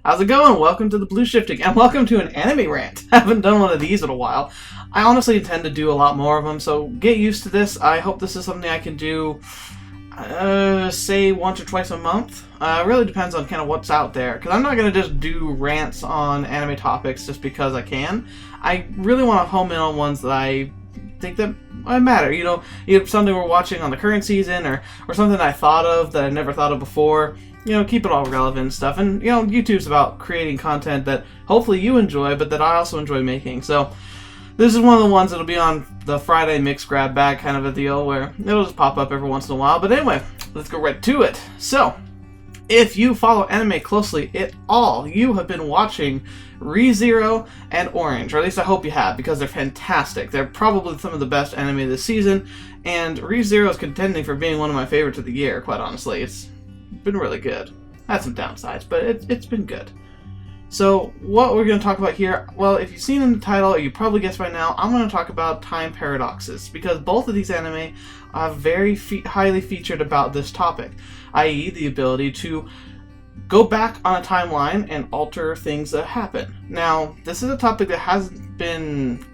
How's it going? Welcome to the BlueShifting, and welcome to an anime rant. I haven't done one of these in a while. I honestly intend to do a lot more of them, so get used to this. I hope this is something I can do, say once or twice a month. It really depends on kind of what's out there, because I'm not going to just do rants on anime topics just because I can. I really want to home in on ones that I think that matter. Either something we're watching on the current season, or something I thought of that I never thought of before. Keep it all relevant and stuff. And, YouTube's about creating content that hopefully you enjoy, but that I also enjoy making. So, this is one of the ones that'll be on the Friday mix grab bag kind of a deal, where it'll just pop up every once in a while. But anyway, let's go right to it. So, if you follow anime closely at all, you have been watching Re:Zero and Orange, or at least I hope you have, because they're fantastic. They're probably some of the best anime this season, and Re:Zero is contending for being one of my favorites of the year, quite honestly. It's been really good. Had some downsides, but it's been good. So, what we're going to talk about here, well, if you've seen in the title, or you probably guessed by now, I'm going to talk about time paradoxes, because both of these anime are very highly featured about this topic, i.e. the ability to go back on a timeline and alter things that happen. Now, this is a topic that hasn't been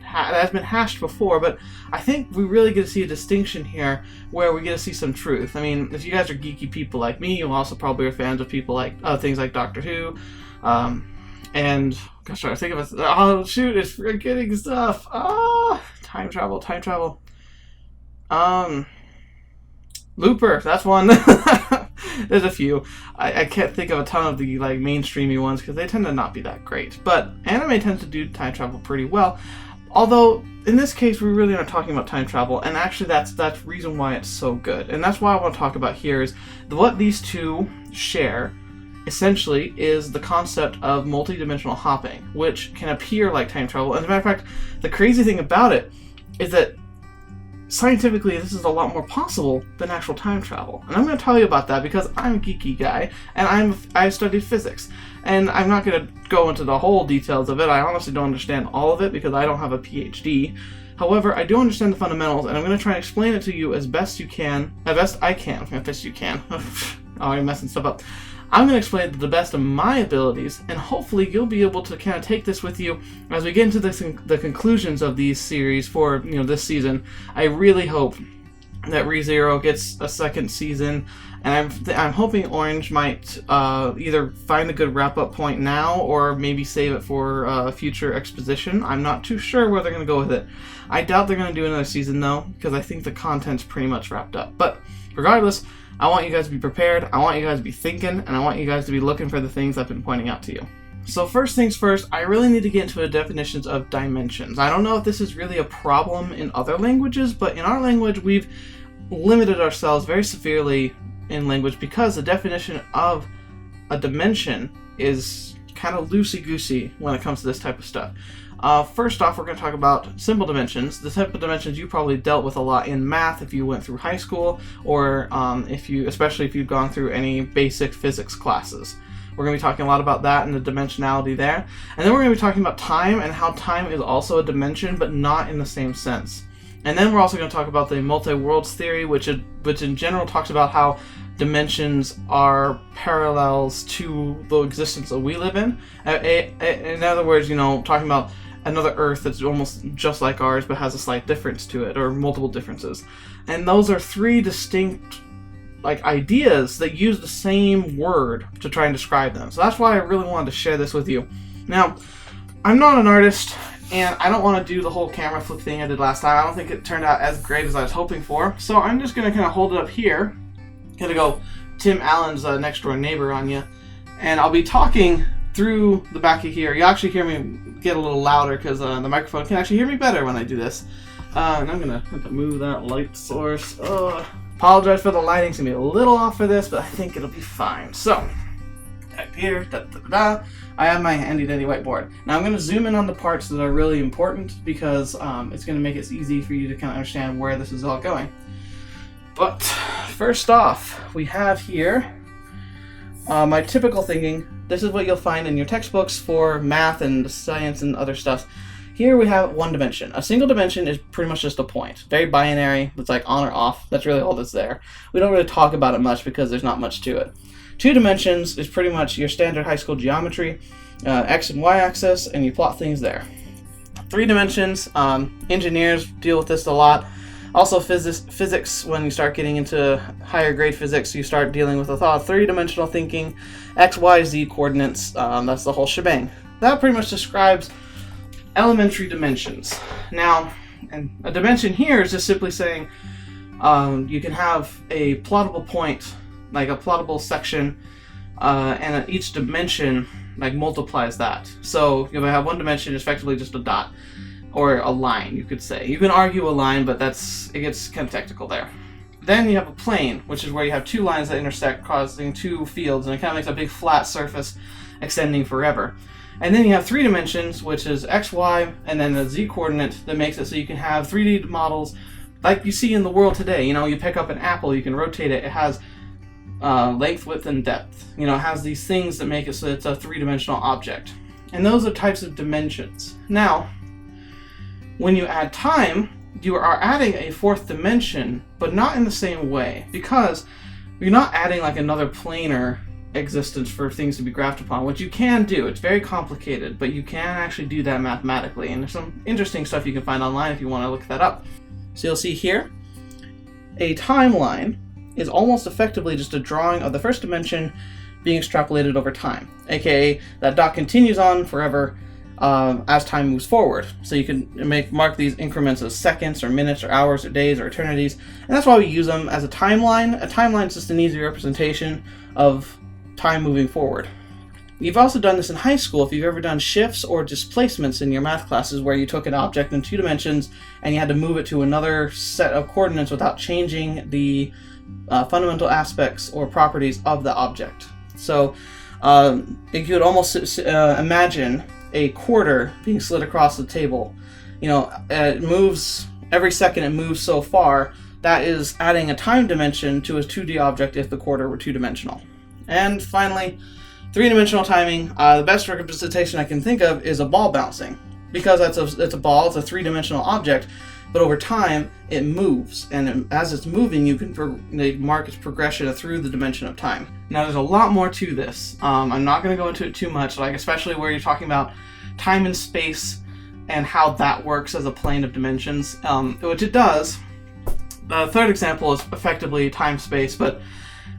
hashed before, but I think we really get to see a distinction here where we get to see some truth. I mean, if you guys are geeky people like me, you also probably are fans of people like things like Doctor Who, and gosh, I think of it. Oh shoot, it's forgetting stuff. Time travel. Looper, that's one. There's a few. I can't think of a ton of the mainstreamy ones because they tend to not be that great. But anime tends to do time travel pretty well. Although, in this case, we really aren't talking about time travel, and actually that's the reason why it's so good. And that's why I want to talk about here is what these two share, essentially, is the concept of multidimensional hopping, which can appear like time travel. As a matter of fact, the crazy thing about it is that scientifically this is a lot more possible than actual time travel. And I'm going to tell you about that because I'm a geeky guy, and I studied physics. And I'm not going to go into the whole details of it. I honestly don't understand all of it because I don't have a PhD. However, I do understand the fundamentals, and I'm going to try and explain it to you as best I can. Oh, I'm messing stuff up. I'm going to explain it to the best of my abilities, and hopefully you'll be able to kind of take this with you as we get into the conclusions of these series for this season. I really hope that Re:Zero gets a second season, and I'm hoping Orange might either find a good wrap-up point now, or maybe save it for future exposition. I'm not too sure where they're going to go with it. I doubt they're going to do another season, though, because I think the content's pretty much wrapped up. But regardless, I want you guys to be prepared, I want you guys to be thinking, and I want you guys to be looking for the things I've been pointing out to you. So first things first, I really need to get into the definitions of dimensions. I don't know if this is really a problem in other languages, but in our language we've limited ourselves very severely in language because the definition of a dimension is kind of loosey-goosey when it comes to this type of stuff. First off, we're going to talk about simple dimensions. The type of dimensions you probably dealt with a lot in math if you went through high school, or especially if you've gone through any basic physics classes. We're going to be talking a lot about that and the dimensionality there. And then we're going to be talking about time and how time is also a dimension, but not in the same sense. And then we're also going to talk about the multi-worlds theory, which in general talks about how dimensions are parallels to the existence that we live in. In other words, talking about another Earth that's almost just like ours but has a slight difference to it, or multiple differences. And those are three distinct ideas that use the same word to try and describe them. So that's why I really wanted to share this with you. Now, I'm not an artist, and I don't want to do the whole camera flip thing I did last time. I don't think it turned out as great as I was hoping for. So I'm just going to kind of hold it up here. Gonna go Tim Allen's next door neighbor on you, and I'll be talking through the back of here. You'll actually hear me get a little louder because the microphone can actually hear me better when I do this. And I'm gonna have to move that light source. Apologize for the lighting, it's gonna be a little off for this, but I think it'll be fine. So, up here, I have my handy dandy whiteboard. Now I'm gonna zoom in on the parts that are really important because it's gonna make it easy for you to kind of understand where this is all going. But first off, we have here my typical thinking. This is what you'll find in your textbooks for math and science and other stuff. Here we have one dimension. A single dimension is pretty much just a point. Very binary. It's like on or off. That's really all that's there. We don't really talk about it much because there's not much to it. 2 dimensions is pretty much your standard high school geometry, x and y axis, and you plot things there. 3 dimensions, engineers deal with this a lot. Also physics, when you start getting into higher grade physics, you start dealing with a lot of 3-dimensional thinking, x, y, z coordinates, that's the whole shebang. That pretty much describes elementary dimensions. Now, and a dimension here is just simply saying you can have a plottable point, like a plottable section, and each dimension like multiplies that. So if I have 1 dimension, it's effectively just a dot, or a line, you could say. You can argue a line, but it gets kind of technical there. Then you have a plane, which is where you have 2 lines that intersect, causing 2 fields, and it kind of makes a big flat surface extending forever. And then you have 3 dimensions, which is x, y, and then the z coordinate that makes it so you can have 3D models like you see in the world today. You pick up an apple, you can rotate it, it has length, width, and depth. It has these things that make it so it's a 3-dimensional object. And those are types of dimensions. Now, when you add time, you are adding a 4th dimension, but not in the same way, because you're not adding like another planar existence for things to be graphed upon, which you can do. It's very complicated, but you can actually do that mathematically, and there's some interesting stuff you can find online if you want to look that up. So you'll see here, a timeline is almost effectively just a drawing of the 1st dimension being extrapolated over time, aka that dot continues on forever as time moves forward. So you can mark these increments as seconds or minutes or hours or days or eternities, and that's why we use them as a timeline. A timeline is just an easy representation of time moving forward. You've also done this in high school if you've ever done shifts or displacements in your math classes, where you took an object in 2 dimensions and you had to move it to another set of coordinates without changing the fundamental aspects or properties of the object. So you could almost imagine a quarter being slid across the table. It moves every second, it moves so far. That is adding a time dimension to a 2D object if the quarter were 2-dimensional. And finally, 3-dimensional timing. The best representation I can think of is a ball bouncing, because it's a ball, it's a 3-dimensional object, but over time it moves, and as it's moving, you can mark its progression through the dimension of time. Now, there's a lot more to this. I'm not going to go into it too much, especially where you're talking about time and space and how that works as a plane of dimensions, which it does. The 3rd example is effectively time-space, but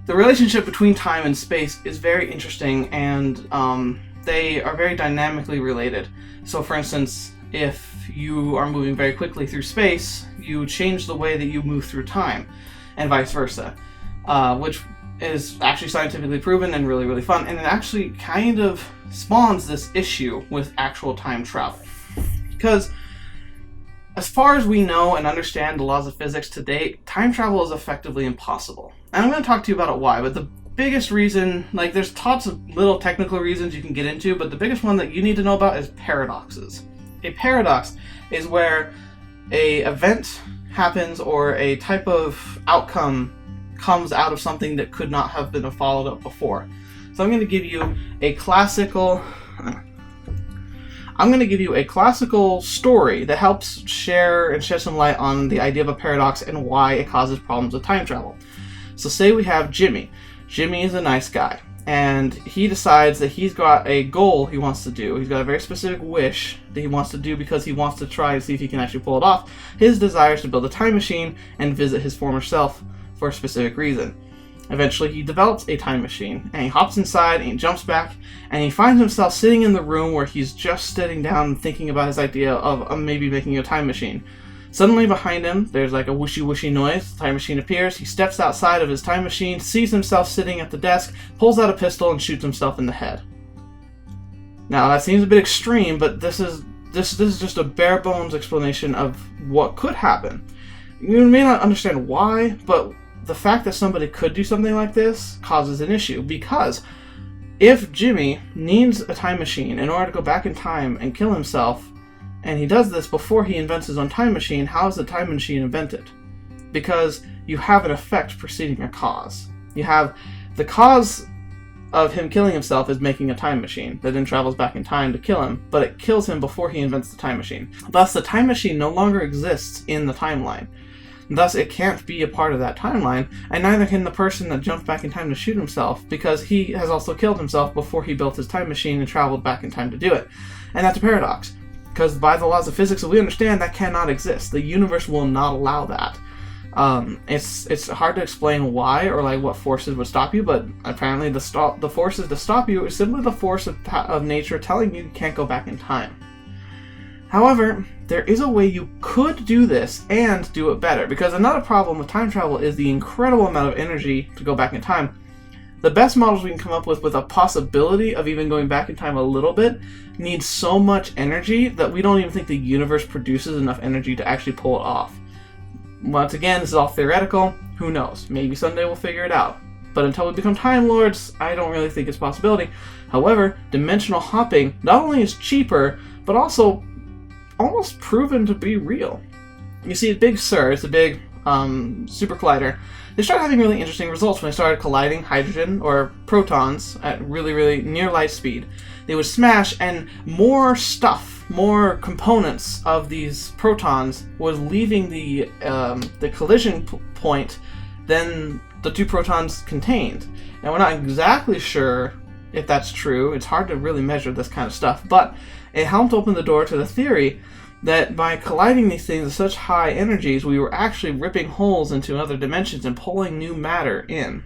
the relationship between time and space is very interesting, and they are very dynamically related. So, for instance, if you are moving very quickly through space, you change the way that you move through time, and vice versa, which is actually scientifically proven and really, really fun, and it actually kind of spawns this issue with actual time travel. Because as far as we know and understand the laws of physics to date, time travel is effectively impossible. And I'm going to talk to you about it why, but the biggest reason, there's lots of little technical reasons you can get into, but the biggest one that you need to know about is paradoxes. A paradox is where a event happens or a type of outcome comes out of something that could not have been followed up before. So I'm going to give you a classical story that helps share and shed some light on the idea of a paradox and why it causes problems with time travel. So say we have Jimmy. Jimmy is a nice guy, and he decides that he's got a goal he wants to do. He's got a very specific wish that he wants to do because he wants to try to see if he can actually pull it off. His desire is to build a time machine and visit his former self for a specific reason. Eventually, he develops a time machine, and he hops inside, and he jumps back, and he finds himself sitting in the room where he's just sitting down and thinking about his idea of maybe making a time machine. Suddenly behind him, there's like a whooshy whooshy noise. The time machine appears. He steps outside of his time machine, sees himself sitting at the desk, pulls out a pistol, and shoots himself in the head. Now, that seems a bit extreme, but this is just a bare bones explanation of what could happen. You may not understand why, but the fact that somebody could do something like this causes an issue, because if Jimmy needs a time machine in order to go back in time and kill himself, and he does this before he invents his own time machine, how is the time machine invented? Because you have an effect preceding a cause. You have the cause of him killing himself is making a time machine that then travels back in time to kill him, but it kills him before he invents the time machine. Thus, the time machine no longer exists in the timeline. Thus, it can't be a part of that timeline, and neither can the person that jumped back in time to shoot himself, because he has also killed himself before he built his time machine and traveled back in time to do it. And that's a paradox, because by the laws of physics that we understand, that cannot exist. The universe will not allow that. It's hard to explain why or like what forces would stop you, but apparently the forces to stop you is simply the force of nature telling you can't go back in time. However, there is a way you could do this and do it better, because another problem with time travel is the incredible amount of energy to go back in time. The best models we can come up with a possibility of even going back in time a little bit need so much energy that we don't even think the universe produces enough energy to actually pull it off. Once again, this is all theoretical. Who knows? Maybe someday we'll figure it out. But until we become Time Lords, I don't really think it's a possibility. However, dimensional hopping not only is cheaper, but also almost proven to be real. You see, Big Sur, it's a big super collider. They started having really interesting results when they started colliding hydrogen or protons at really, really near light speed. They would smash, and more stuff, more components of these protons was leaving the collision point than the two protons contained. Now, we're not exactly sure if that's true. It's hard to really measure this kind of stuff, but it helped open the door to the theory that by colliding these things at such high energies, we were actually ripping holes into other dimensions and pulling new matter in.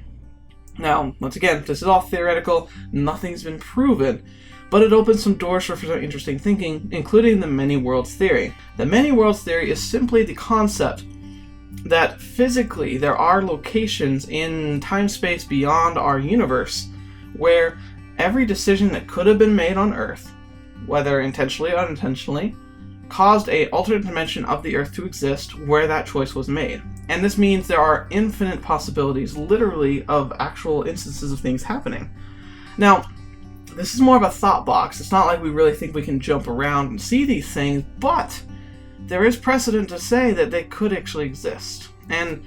Now, once again, this is all theoretical, nothing's been proven, but it opens some doors for some interesting thinking, including the many worlds theory. The many worlds theory is simply the concept that physically there are locations in time-space beyond our universe where every decision that could have been made on Earth, whether intentionally or unintentionally, caused an alternate dimension of the Earth to exist where that choice was made. And this means there are infinite possibilities, literally, of actual instances of things happening. Now, this is more of a thought box. It's not like we really think we can jump around and see these things, but there is precedent to say that they could actually exist. And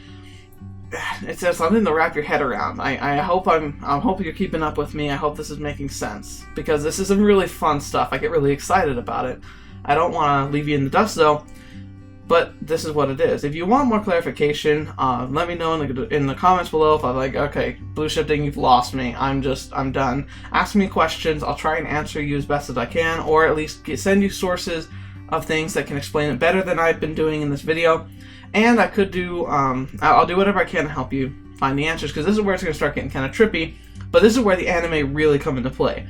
it's something to wrap your head around. I hope you're keeping up with me. I hope this is making sense, because this is some really fun stuff. I get really excited about it. I don't want to leave you in the dust though, but this is what it is. If you want more clarification, let me know in the comments below. If I'm like, okay, BlueShifting, you've lost me. I'm done. Ask me questions. I'll try and answer you as best as I can, or at least send you sources of things that can explain it better than I've been doing in this video. And I could do, I'll do whatever I can to help you find the answers, because this is where it's going to start getting kind of trippy, but this is where the anime really come into play.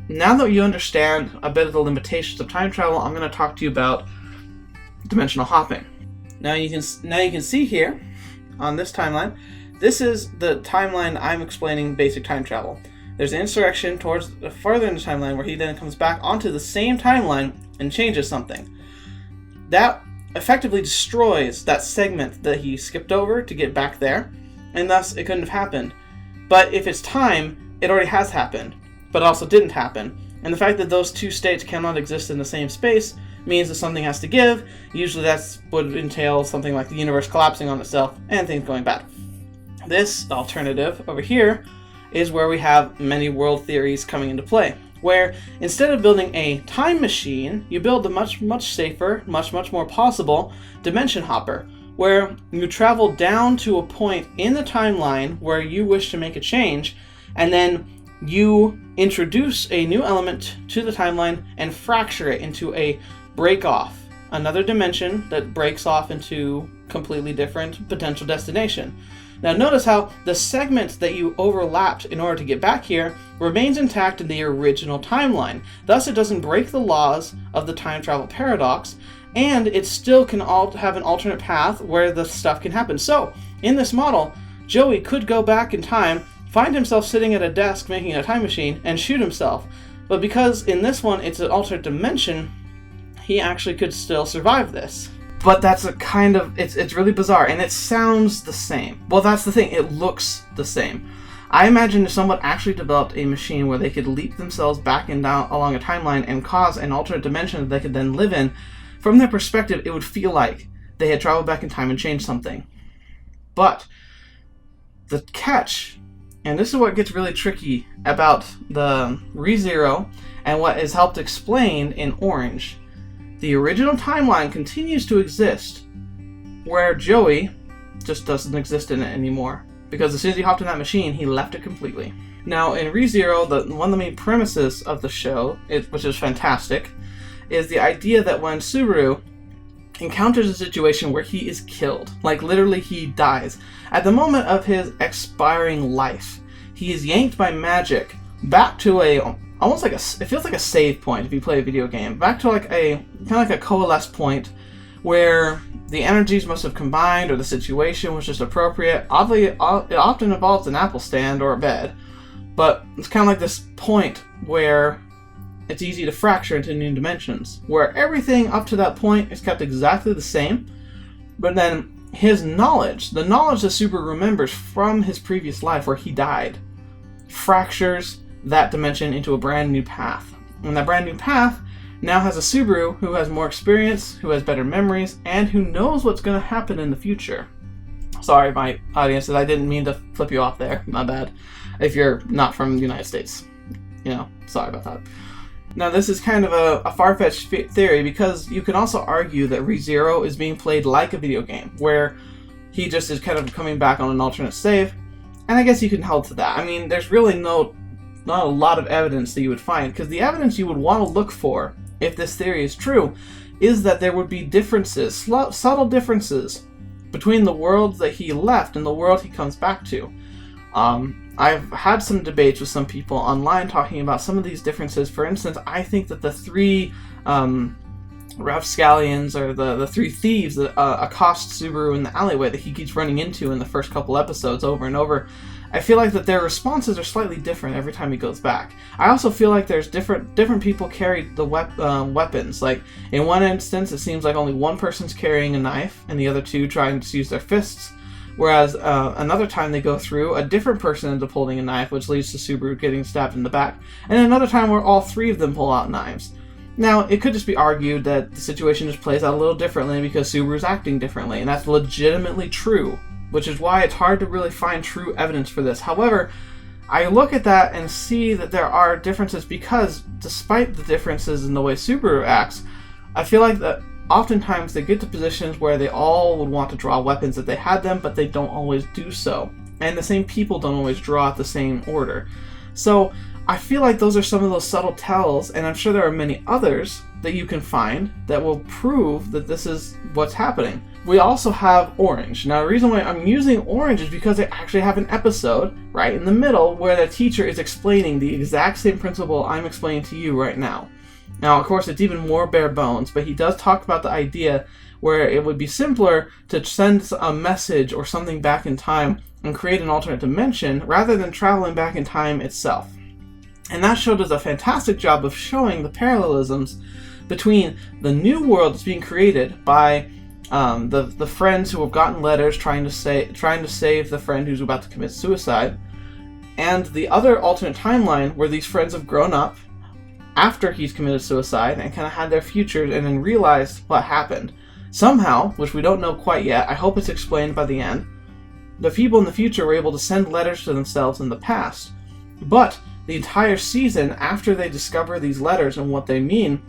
Now that you understand a bit of the limitations of time travel, I'm going to talk to you about dimensional hopping. Now you can see here on this timeline, this is the timeline I'm explaining basic time travel. There's an insurrection towards further in the timeline where he then comes back onto the same timeline and changes something. That effectively destroys that segment that he skipped over to get back there, and thus it couldn't have happened. But if it's time, it already has happened, but also didn't happen. And the fact that those two states cannot exist in the same space means that something has to give. Usually that would entail something like the universe collapsing on itself and things going bad. This alternative over here is where we have many world theories coming into play, where instead of building a time machine, you build a much safer, much more possible dimension hopper, where you travel down to a point in the timeline where you wish to make a change, and then you introduce a new element to the timeline and fracture it into a break-off, another dimension that breaks off into completely different potential destination. Now notice how the segment that you overlapped in order to get back here remains intact in the original timeline. Thus it doesn't break the laws of the time travel paradox, and it still can have an alternate path where the stuff can happen. So in this model, Joey could go back in time, find himself sitting at a desk making a time machine, and shoot himself. But because in this one it's an alternate dimension, he actually could still survive this. But that's a kind of, it's really bizarre, and it sounds the same. Well, that's the thing, it looks the same. I imagine if someone actually developed a machine where they could leap themselves back and down along a timeline and cause an alternate dimension that they could then live in, from their perspective, it would feel like they had traveled back in time and changed something. But the catch, and this is what gets really tricky about the ReZero and what is helped explain in orange, the original timeline continues to exist, where Joey just doesn't exist in it anymore. Because as soon as he hopped in that machine, he left it completely. Now, in ReZero, one of the main premises of the show, which is fantastic, is the idea that when Subaru encounters a situation where he is killed, like literally he dies, at the moment of his expiring life, he is yanked by magic back to almost like it feels like a save point if you play a video game, back to like kind of like a coalesce point where the energies must have combined or the situation was just appropriate. Oddly, it often involves an apple stand or a bed, but it's kind of like this point where it's easy to fracture into new dimensions, where everything up to that point is kept exactly the same, but then his knowledge, the knowledge that Subaru remembers from his previous life where he died, fractures that dimension into a brand new path. And that brand new path now has a Subaru who has more experience, who has better memories, and who knows what's going to happen in the future. Sorry, my audiences, I didn't mean to flip you off there. My bad. If you're not from the United States. Sorry about that. Now, this is kind of a far-fetched theory because you can also argue that ReZero is being played like a video game, where he just is kind of coming back on an alternate save, and I guess you can hold to that. I mean, there's really not a lot of evidence that you would find, because the evidence you would want to look for, if this theory is true, is that there would be differences, subtle differences, between the worlds that he left and the world he comes back to. I've had some debates with some people online talking about some of these differences. For instance, I think that the three rapscallions, or the three thieves that accost Subaru in the alleyway that he keeps running into in the first couple episodes over and over, I feel like that their responses are slightly different every time he goes back. I also feel like there's different people carry the weapons. Like, in one instance, it seems like only one person's carrying a knife, and the other two trying to use their fists. Whereas another time they go through, a different person ends up holding a knife, which leads to Subaru getting stabbed in the back. And another time where all three of them pull out knives. Now, it could just be argued that the situation just plays out a little differently because Subaru's acting differently, and that's legitimately true, which is why it's hard to really find true evidence for this. However, I look at that and see that there are differences because, despite the differences in the way Subaru acts, I feel like that oftentimes they get to positions where they all would want to draw weapons if they had them, but they don't always do so. And the same people don't always draw at the same order. So I feel like those are some of those subtle tells, and I'm sure there are many others that you can find that will prove that this is what's happening. We also have Orange. Now, the reason why I'm using Orange is because they actually have an episode right in the middle where the teacher is explaining the exact same principle I'm explaining to you right now. Now, of course, it's even more bare bones, but he does talk about the idea where it would be simpler to send a message or something back in time and create an alternate dimension rather than traveling back in time itself. And that show does a fantastic job of showing the parallelisms between the new world that's being created by the friends who have gotten letters trying to save the friend who's about to commit suicide, and the other alternate timeline where these friends have grown up after he's committed suicide and kind of had their futures and then realized what happened. Somehow, which we don't know quite yet, I hope it's explained by the end, the people in the future were able to send letters to themselves in the past. But the entire season, after they discover these letters and what they mean,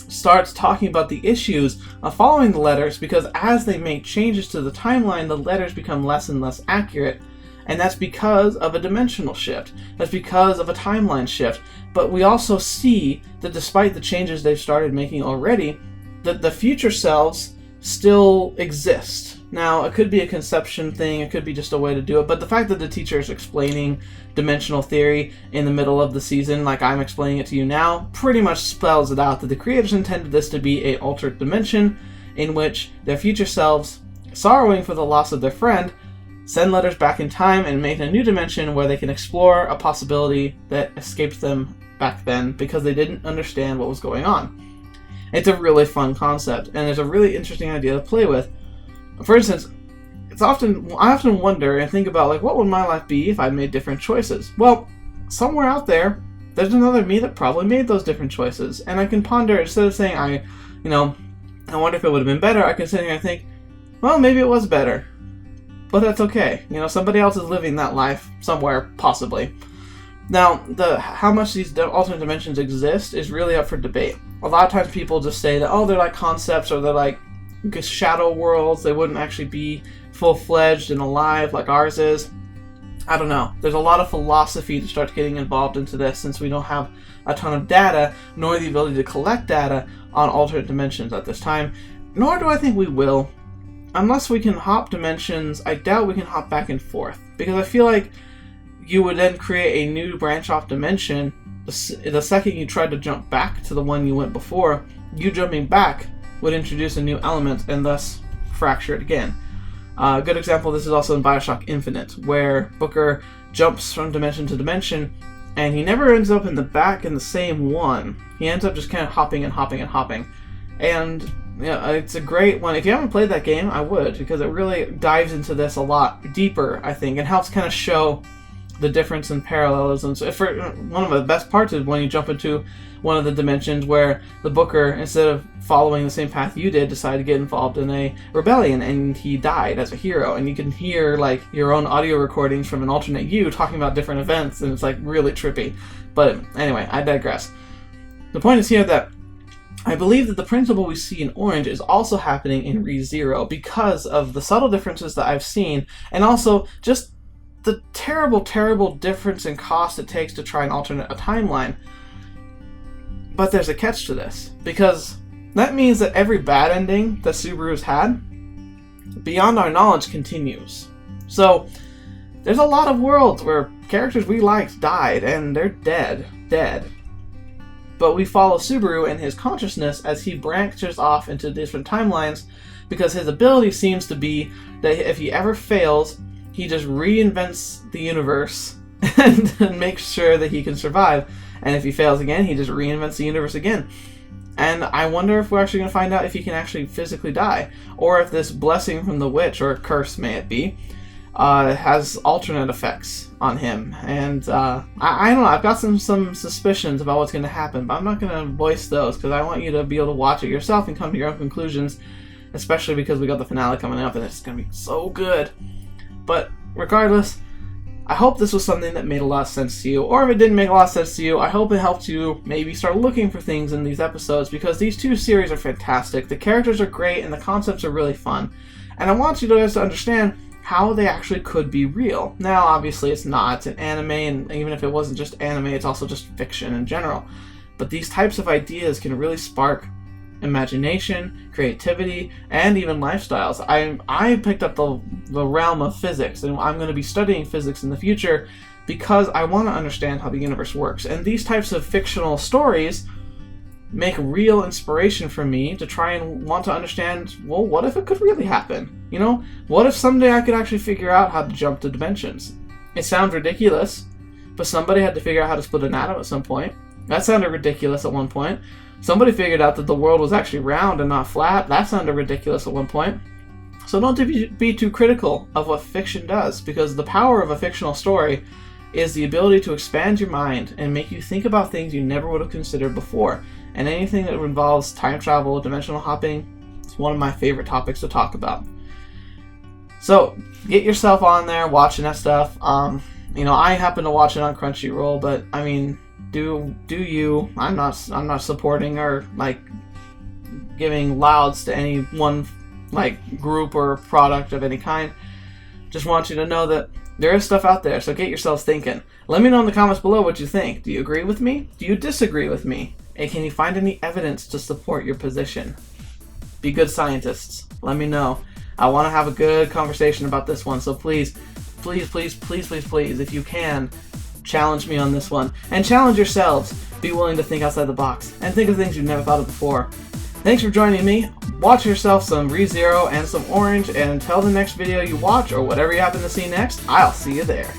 starts talking about the issues of following the letters, because as they make changes to the timeline, the letters become less and less accurate. And that's because of a dimensional shift. That's because of a timeline shift. But we also see that despite the changes they've started making already, that the future selves still exist. Now, it could be a conception thing, it could be just a way to do it, but the fact that the teacher is explaining dimensional theory in the middle of the season, like I'm explaining it to you now, pretty much spells it out that the creators intended this to be an altered dimension in which their future selves, sorrowing for the loss of their friend, send letters back in time and make a new dimension where they can explore a possibility that escaped them back then because they didn't understand what was going on. It's a really fun concept, and it's a really interesting idea to play with. For instance, I often wonder and think about, like, what would my life be if I made different choices? Well, somewhere out there's another me that probably made those different choices, and I can ponder, instead of saying, I wonder if it would have been better, I can sit here and think, well, maybe it was better. But that's okay. Somebody else is living that life somewhere, possibly. Now, how much these alternate dimensions exist is really up for debate. A lot of times people just say that, they're like concepts, or they're like shadow worlds. They wouldn't actually be full-fledged and alive like ours is. I don't know. There's a lot of philosophy to start getting involved into this, since we don't have a ton of data, nor the ability to collect data on alternate dimensions at this time. Nor do I think we will. Unless we can hop dimensions, I doubt we can hop back and forth. Because I feel like you would then create a new branch-off dimension. The second you tried to jump back to the one you went before, you jumping back would introduce a new element and thus fracture it again. A good example of this is also in Bioshock Infinite, where Booker jumps from dimension to dimension, and he never ends up in the same one. He ends up just kind of hopping and hopping and hopping. And it's a great one. If you haven't played that game, I would, because it really dives into this a lot deeper, I think, and helps kind of show the difference in parallelisms. One of the best parts is when you jump into one of the dimensions where the Booker, instead of following the same path you did, decided to get involved in a rebellion, and he died as a hero. And you can hear like your own audio recordings from an alternate you talking about different events, and it's like really trippy. But anyway, I digress. The point is here that I believe that the principle we see in Orange is also happening in ReZero because of the subtle differences that I've seen, and also just the terrible, terrible difference in cost it takes to try and alternate a timeline. But there's a catch to this, because that means that every bad ending that Subaru's had, beyond our knowledge, continues. So there's a lot of worlds where characters we liked died, and they're dead. But we follow Subaru and his consciousness as he branches off into different timelines, because his ability seems to be that if he ever fails, he just reinvents the universe and makes sure that he can survive. And if he fails again, he just reinvents the universe again. And I wonder if we're actually going to find out if he can actually physically die, or if this blessing from the witch, or curse may it be, has alternate effects on him. And I don't know, I've got some suspicions about what's going to happen, but I'm not going to voice those, because I want you to be able to watch it yourself and come to your own conclusions, especially because we got the finale coming up and it's going to be so good. But regardless, I hope this was something that made a lot of sense to you, or if it didn't make a lot of sense to you, I hope it helped you maybe start looking for things in these episodes, because these two series are fantastic. The characters are great and the concepts are really fun, and I want you guys to understand how they actually could be real. Now, obviously it's not, it's an anime, and even if it wasn't just anime, it's also just fiction in general. But these types of ideas can really spark imagination, creativity, and even lifestyles. I picked up the realm of physics, and I'm going to be studying physics in the future because I want to understand how the universe works. And these types of fictional stories make real inspiration for me to try and want to understand, well, what if it could really happen? You know, what if someday I could actually figure out how to jump to dimensions? It sounds ridiculous, but somebody had to figure out how to split an atom at some point. That sounded ridiculous at one point. Somebody figured out that the world was actually round and not flat. That sounded ridiculous at one point. So don't be too critical of what fiction does, because the power of a fictional story is the ability to expand your mind and make you think about things you never would have considered before. And anything that involves time travel, dimensional hopping, it's one of my favorite topics to talk about. So get yourself on there watching that stuff. I happen to watch it on Crunchyroll, but I mean, do you? I'm not supporting or like giving louds to any one like group or product of any kind. Just want you to know that there is stuff out there, so get yourselves thinking. Let me know in the comments below what you think. Do you agree with me? Do you disagree with me? And can you find any evidence to support your position? Be good scientists. Let me know. I want to have a good conversation about this one, so please, if you can, challenge me on this one. And challenge yourselves. Be willing to think outside the box and think of things you've never thought of before. Thanks for joining me. Watch yourself some ReZero and some Orange, and until the next video you watch or whatever you happen to see next, I'll see you there.